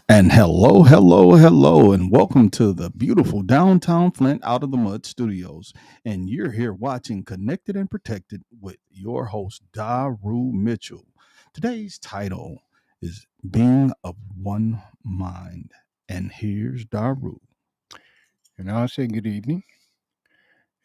And hello, and welcome to the beautiful downtown Flint Out of the Mud Studios. And you're here watching Connected and Protected with your host, Daru Mitchell. Today's title is Being of One Mind. And here's Daru. And I'll say good evening.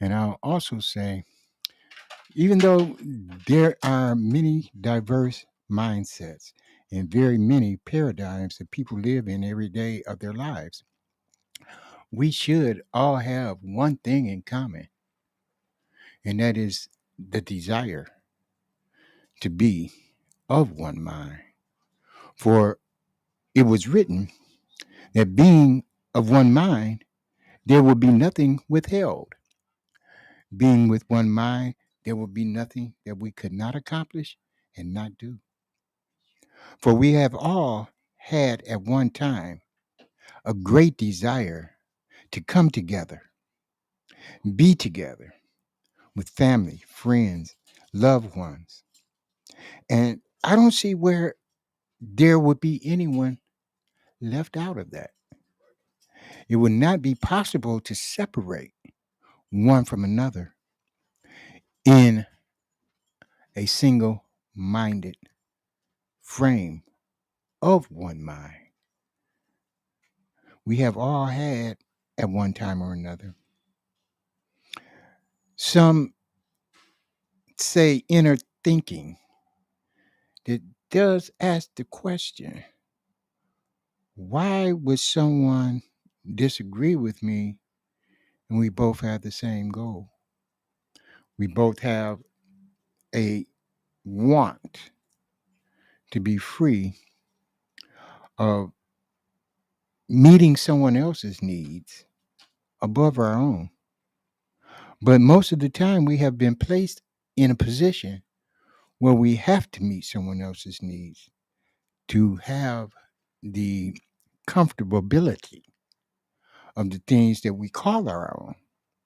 And I'll also say, even though there are many diverse mindsets and very many paradigms that people live in every day of their lives, we should all have one thing in common, and that is the desire to be of one mind. For it was written that being of one mind, there will be nothing withheld. Being with one mind, there will be nothing that we could not accomplish and not do. For we have all had at one time a great desire to come together, be together with family, friends, loved ones. And I don't see where there would be anyone left out of that. It would not be possible to separate one from another in a single minded frame of one mind. We have all had at one time or another. Some say inner thinking that does ask the question, why would someone disagree with me and we both have the same goal? We both have a want to be free of meeting someone else's needs above our own. But most of the time, we have been placed in a position where we have to meet someone else's needs to have the comfortability of the things that we call our own.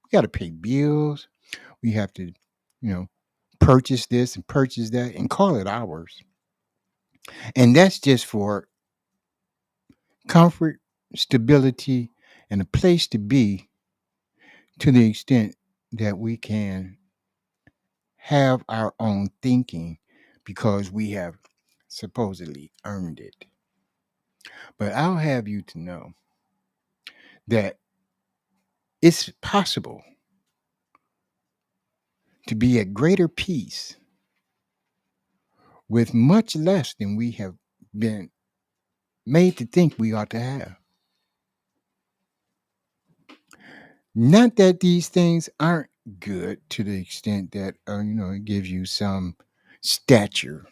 We got to pay bills. We have to, purchase this and purchase that and call it ours. And that's just for comfort, stability, and a place to be to the extent that we can have our own thinking because we have supposedly earned it. But I'll have you to know that it's possible to be at greater peace with much less than we have been made to think we ought to have. Not that these things aren't good to the extent that, it gives you some stature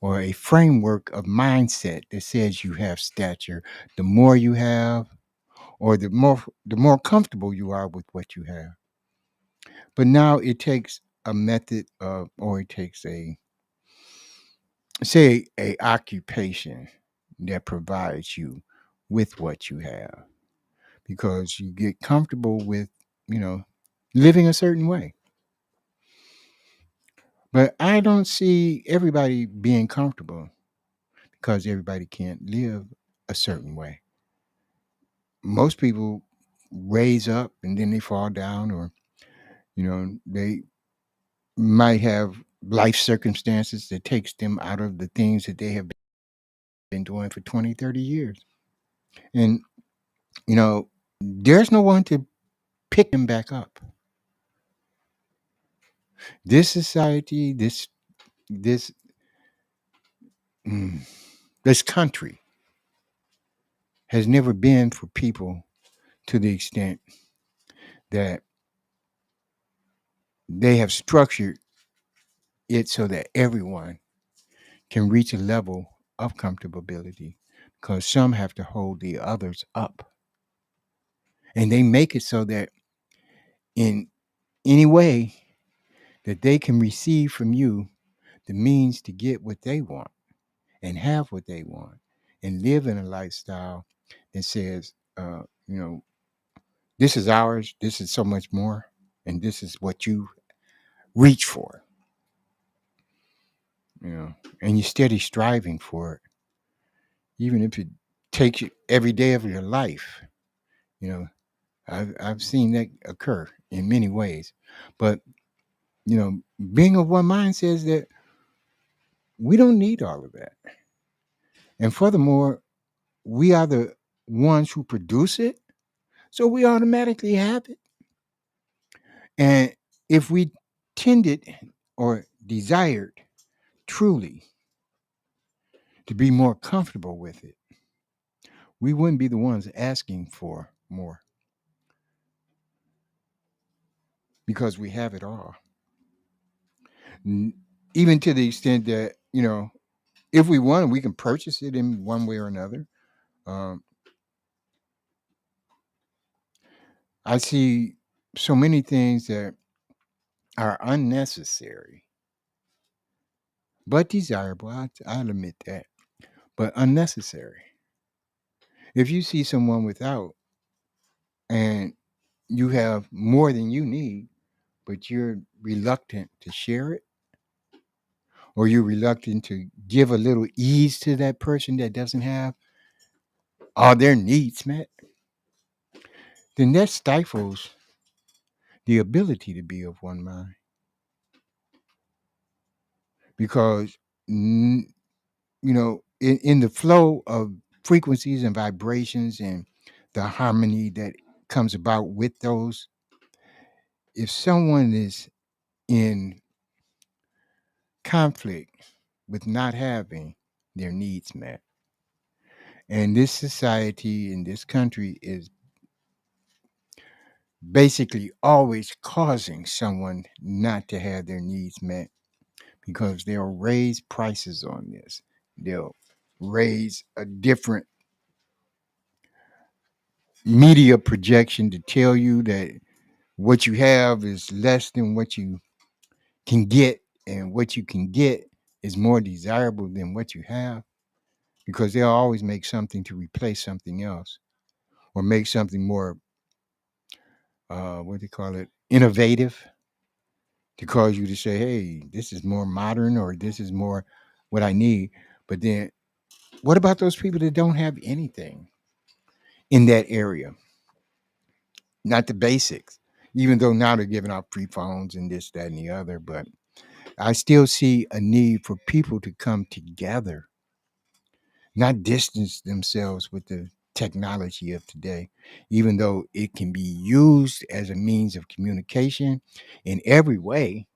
or a framework of mindset that says you have stature. The more you have, or the more comfortable you are with what you have. But now it takes a method of, or it takes a occupation that provides you with what you have because you get comfortable with, you know, living a certain way. But I don't see everybody being comfortable because everybody can't live a certain way. Most people raise up and then they fall down, or, they might have life circumstances that takes them out of the things that they have been doing for 20, 30 years. And, there's no one to pick them back up. This society, this mm, this country has never been for people to the extent that they have structured it so that everyone can reach a level of comfortability because some have to hold the others up. And they make it so that in any way that they can receive from you the means to get what they want and have what they want and live in a lifestyle that says, this is ours, this is so much more, and this is what you reach for, and you're steady striving for it, even if it takes you every day of your life. You know, I've seen that occur in many ways. But, being of one mind says that we don't need all of that. And furthermore, we are the ones who produce it, so we automatically have it. And if we tended or desired truly to be more comfortable with it, we wouldn't be the ones asking for more because we have it all. N- Even to the extent that, if we want, we can purchase it in one way or another. Um, I see so many things that are unnecessary but desirable. I'll admit that, but unnecessary. If you see someone without and you have more than you need, but you're reluctant to share it, or you're reluctant to give a little ease to that person that doesn't have all their needs met, then that stifles the ability to be of one mind because in the flow of frequencies and vibrations and the harmony that comes about with those, if someone is in conflict with not having their needs met, and this society in this country is basically always causing someone not to have their needs met because they'll raise prices on this. They'll raise a different media projection to tell you that what you have is less than what you can get, and what you can get is more desirable than what you have because they'll always make something to replace something else or make something more, what do you call it, innovative to cause you to say, hey, this is more modern or this is more what I need. But then what about those people that don't have anything in that area? Not the basics, even though now they're giving out free phones and this, that, and the other. But I still see a need for people to come together, not distance themselves with the technology of today, even though it can be used as a means of communication in every way,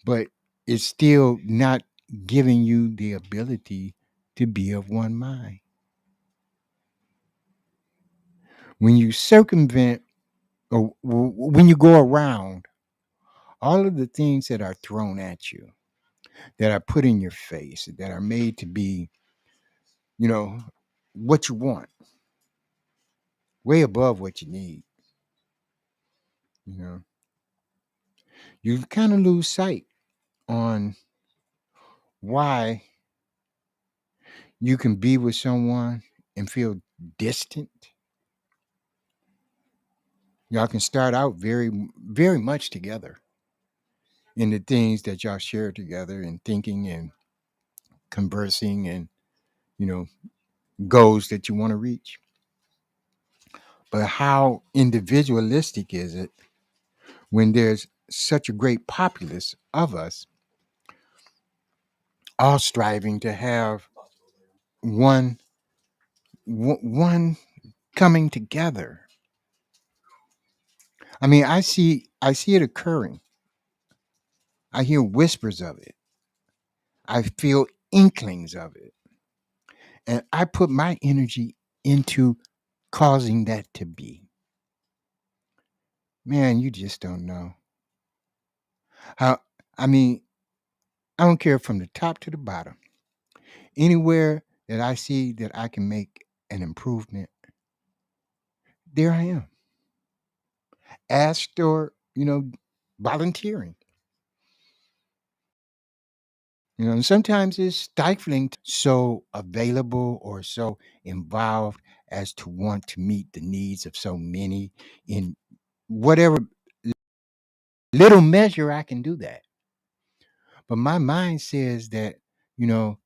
but it's still not giving you the ability to be of one mind. When you circumvent or when you go around all of the things that are thrown at you, that are put in your face, that are made to be, you know, what you want, way above what you need, you know, you kind of lose sight on why you can be with someone and feel distant. Y'all can start out very, very much together in the things that y'all share together and thinking and conversing and, you know, goals that you want to reach. But how individualistic is it when there's such a great populace of us all striving to have one one coming together? I mean, I see it occurring. I hear whispers of it. I feel inklings of it. And I put my energy into causing that to be. Man, you just don't know how. I mean, I don't care from the top to the bottom. Anywhere that I see that I can make an improvement, there I am. Asked or, volunteering. And sometimes it's stifling so available or so involved as to want to meet the needs of so many in whatever little measure I can do that. But my mind says that, you know,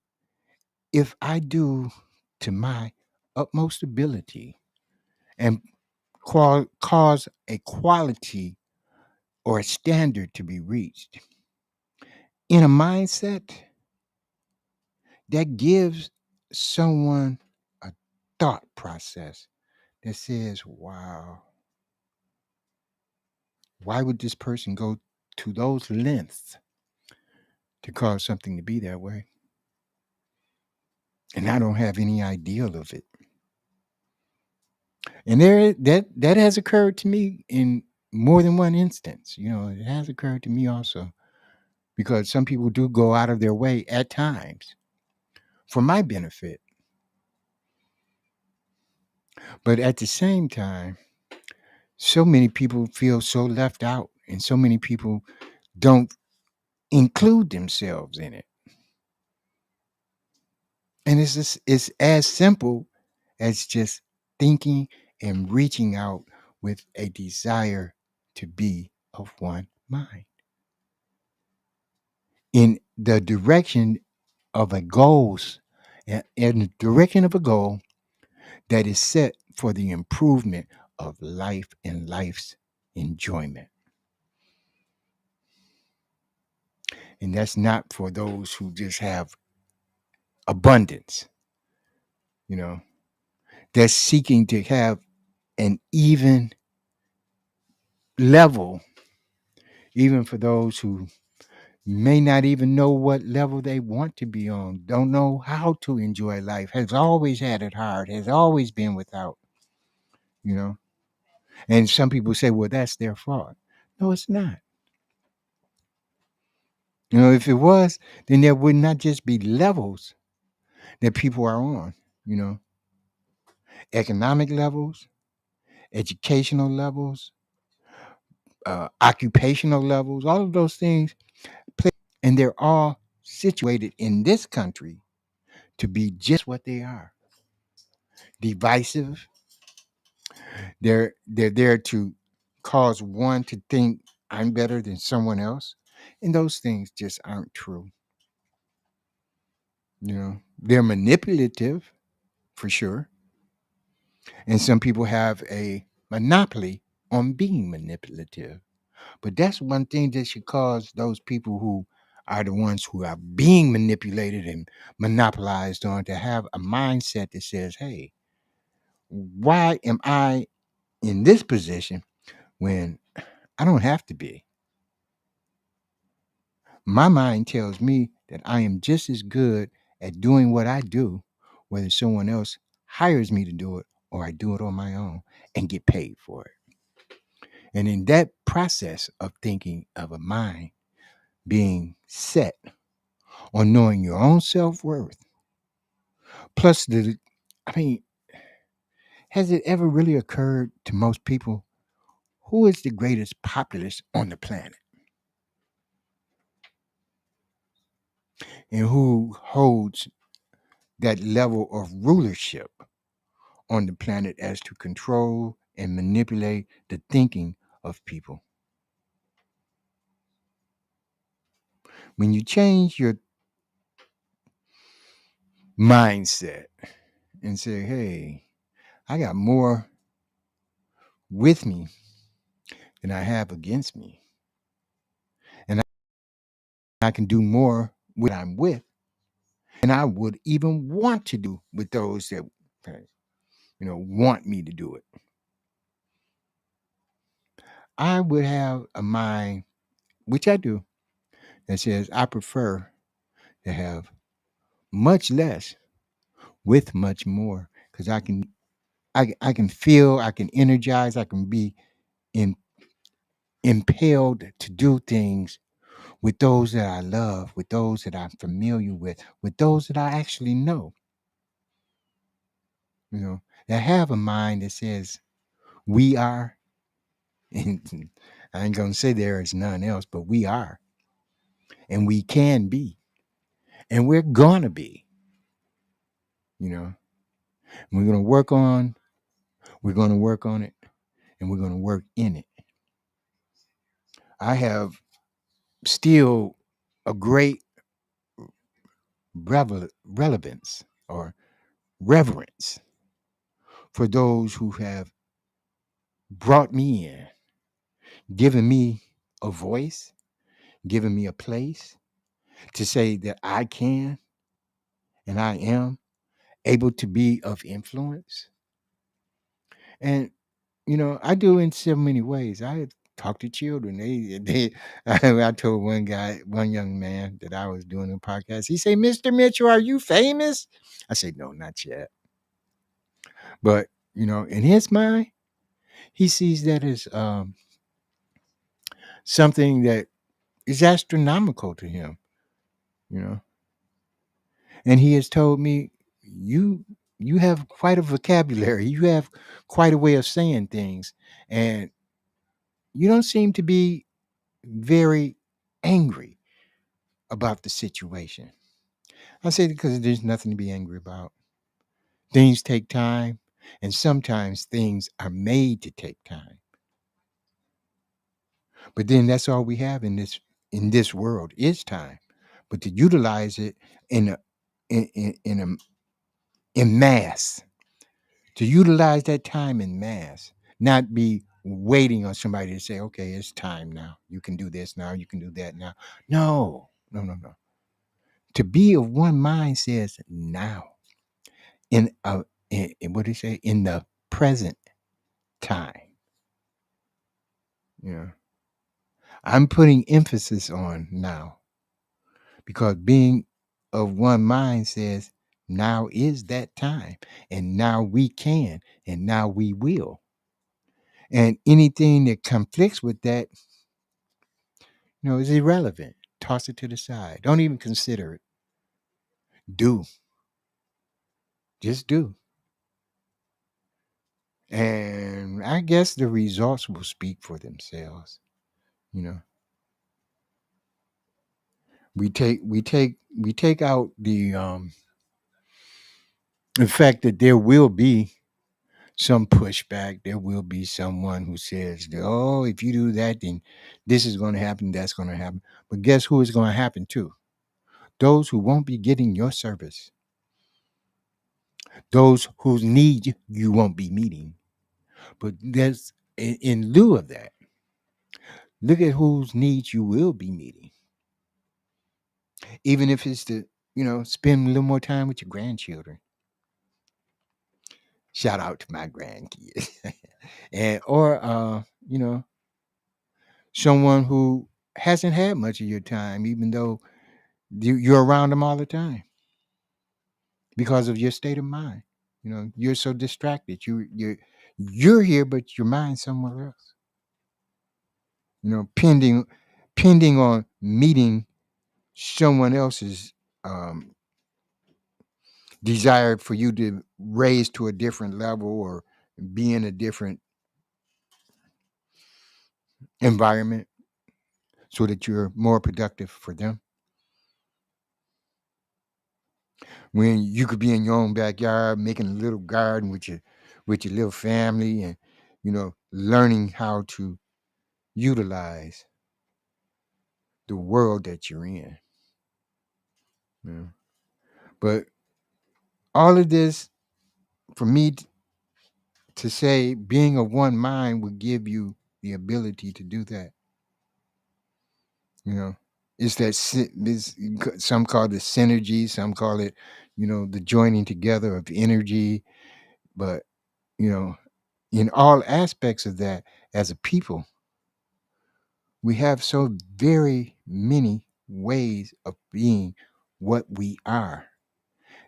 if I do to my utmost ability and cause a quality or a standard to be reached in a mindset that gives someone a thought process that says, wow, why would this person go to those lengths to cause something to be that way? And I don't have any ideal of it. And that has occurred to me in more than one instance. It has occurred to me also because some people do go out of their way at times for my benefit. But at the same time, so many people feel so left out and so many people don't include themselves in it. And it's as simple as just thinking and reaching out with a desire to be of one mind in the direction of a goals in the direction of a goal that is set for the improvement of life and life's enjoyment. And that's not for those who just have abundance, you know, that's seeking to have an even level, even for those who may not even know what level they want to be on, don't know how to enjoy life, has always had it hard, has always been without, you know. And some people say, well, that's their fault. No, it's not. If it was, then there would not just be levels that people are on, you know, economic levels, educational levels, occupational levels, all of those things play, and they're all situated in this country to be just what they are, divisive. They're there to cause one to think I'm better than someone else, and those things just aren't true. They're manipulative for sure, and some people have a monopoly on being manipulative. But that's one thing that should cause those people who are the ones who are being manipulated and monopolized on to have a mindset that says, hey, why am I in this position when I don't have to be? My mind tells me that I am just as good at doing what I do, whether someone else hires me to do it or I do it on my own and get paid for it. And in that process of thinking of a mind being set on knowing your own self-worth, plus I mean, has it ever really occurred to most people who is the greatest populace on the planet and who holds that level of rulership on the planet as to control and manipulate the thinking of people? When you change your mindset and say, hey, I got more with me than I have against me, and I can do more with what I'm with, and I would even want to do with those that want me to do it. I would have a mind, which I do, that says I prefer to have much less with much more because I can feel, I can energize, I can be in, impelled to do things with those that I love, with those that I'm familiar with those that I actually know, that have a mind that says we are, and I ain't gonna say there is none else, but we are, and we can be, and we're gonna be, you know. We're gonna work on, we're gonna work on it, and we're gonna work in it. I have still a great relevance or reverence for those who have brought me in, given me a voice, given me a place to say that I can and I am able to be of influence. And I do in so many ways. I talk to children. They I told one guy, one young man that I was doing a podcast. He said, "Mr. Mitchell, are you famous?" I said, "No, not yet." But in his mind, he sees that as something that is astronomical to him. You know, and he has told me, "You have quite a vocabulary. You have quite a way of saying things, and you don't seem to be very angry about the situation." I say because there's nothing to be angry about. Things take time, and sometimes things are made to take time. But then that's all we have in this world is time. But to utilize it in a in mass, to utilize that time in mass, not be waiting on somebody to say, "Okay, it's time now. You can do this now. You can do that now." No, no, no, no. To be of one mind says now. In what do you say, in the present time. Yeah, I'm putting emphasis on now because being of one mind says now is that time, and now we can, and now we will. And anything that conflicts with that, is irrelevant. Toss it to the side. Don't even consider it. Do. Just do. And I guess the results will speak for themselves. You know, we take out the fact that there will be some pushback. There will be someone who says, "Oh, if you do that, then this is going to happen, that's going to happen." But guess who is going to happen to? Those who won't be getting your service, those whose need you won't be meeting. But there's in lieu of that, look at whose needs you will be meeting, even if it's to spend a little more time with your grandchildren. Shout out to my grandkids, and or someone who hasn't had much of your time, even though you're around them all the time because of your state of mind. You're so distracted. You're here, but your mind's somewhere else. Pending on meeting someone else's um, desire for you to raise to a different level or be in a different environment so that you're more productive for them. When you could be in your own backyard making a little garden with your little family and learning how to utilize the world that you're in. Yeah. But all of this for me to say being of one mind would give you the ability to do that. you know it's that this, some call it synergy, some call it the joining together of energy. But you know in all aspects of that, as a people, we have so very many ways of being what we are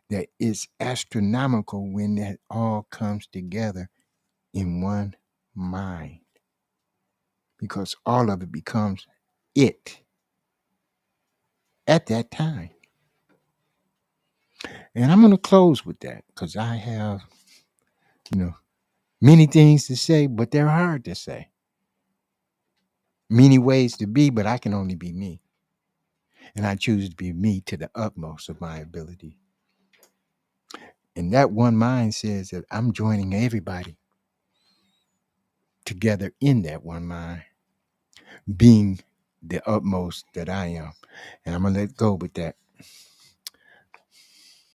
that it's astronomical when that all comes together in one mind, because all of it becomes it at that time. And I'm going to close with that because I have you know many things to say, but they're hard to say. Many ways to be, but I can only be me, and I choose to be me to the utmost of my ability. And that one mind says that I'm joining everybody together in that one mind, being the utmost that I am. And I'm going to let go with that.